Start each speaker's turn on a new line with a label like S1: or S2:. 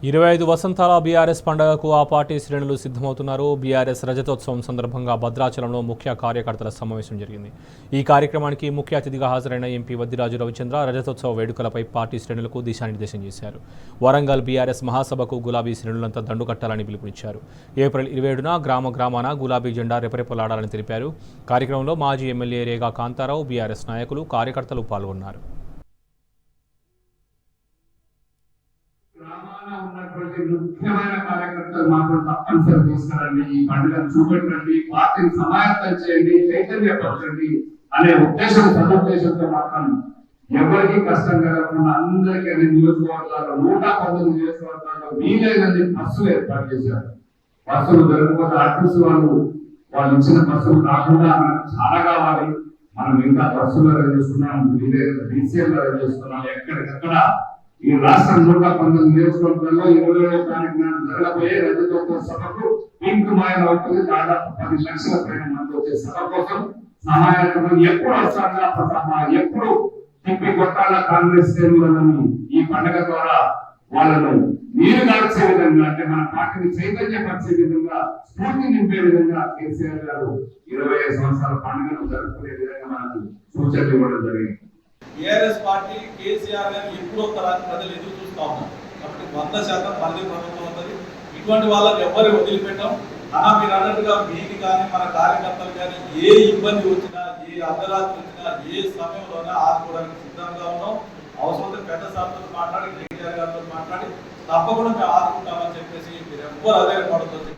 S1: 25 వసంతాల బీఆర్ఎస్ పండుగకు ఆ పార్టీ శ్రేణులు సిద్ధమవుతున్నారు. బీఆర్ఎస్ రజతోత్సవం సందర్భంగా భద్రాచలంలో ముఖ్య కార్యకర్తల సమావేశం జరిగింది. ఈ కార్యక్రమానికి ముఖ్య అతిథిగా హాజరైన ఎంపీ వద్దిరాజు రవిచంద్ర రజతోత్సవ వేడుకలపై పార్టీ శ్రేణులకు దిశానిర్దేశం చేశారు. వరంగల్ బీఆర్ఎస్ మహాసభకు గులాబీ శ్రేణులంతా దండు కట్టాలని పిలుపునిచ్చారు. ఏప్రిల్ 27న గ్రామాన గులాబీ జెండా రెపరెపలాడాలని తెలిపారు. కార్యక్రమంలో మాజీ ఎమ్మెల్యే రేగా కాంతారావు, బీఆర్ఎస్ నాయకులు, కార్యకర్తలు పాల్గొన్నారు.
S2: ఉన్నటువంటి ముఖ్యమైన కార్యకర్తలు మాత్రం తప్పనిసరి తీసుకురండి, ఈ పండుగను చూపెట్టండి, పార్టీని సమాయత్తం చేయండి, చైతన్యపరచండి అనే సదుద్దేశంతో మాత్రం ఎవరికి కష్టం కలగకుండా అందరికీ అన్ని నియోజకవర్గాల్లో 119 నియోజకవర్గాల్లో వీలైనది బస్సులు ఏర్పాటు చేశారు. బస్సులు దొరకకపోతే ఆర్టీసీ వాళ్ళు ఇచ్చిన బస్సులు కాకుండా మనకు చాలా కావాలి, మనం ఇంకా బస్సులు అరేంజ్ చేస్తున్నాం, డీసీఎల్ అరేంజ్ చేస్తున్నాం. ఎక్కడికక్కడ ఈ రాష్ట్రం 119 నియోజకవర్గాల్లో 27వ తారీఖున జరగబోయే రజతోత్సవ సభకు పింక్ మాయన అవుతుంది. దాదాపు 10 లక్షల పైన మంది వచ్చే సభ కోసం సమాయత్తం ఎప్పుడు వస్తారా, ఎప్పుడు తిప్పి కొట్టాల కాంగ్రెస్ శ్రేణులను ఈ పండుగ ద్వారా వాళ్ళను నీరు గార్చే విధంగా, అంటే మన పార్టీని చైతన్యపరిచే విధంగా, స్ఫూర్తి నింపే విధంగా కేసీఆర్ గారు 25 సంవత్సరాల పండుగను జరుపుకునే విధంగా మనకు సూచనలు ఇవ్వడం జరిగింది.
S3: టీఆర్ఎస్ పార్టీ కేసీఆర్ గారు ఎప్పుడో తరానికి ప్రజలు ఎదురు చూస్తూ ఉన్నారు. కాబట్టి 100% మనది ప్రభుత్వం ఉంటుంది. ఇటువంటి వాళ్ళని ఎవరు వదిలిపెట్టాం. మీరు అన్నట్టుగా మీకు కానీ మన కార్యకర్తలు కానీ ఏ ఇబ్బంది వచ్చినా, ఏ అర్ధరాత్రి వచ్చినా, ఏ సమయంలోనే ఆదుకోవడానికి సిద్ధంగా ఉన్నాం. అవసరమైతే పెద్ద సార్తో మాట్లాడి, కేసీఆర్ గారితో మాట్లాడి తప్పకుండా మేము ఆదుకుంటామని చెప్పేసి మీరు ఎవ్వరు అదే పడుతుంది.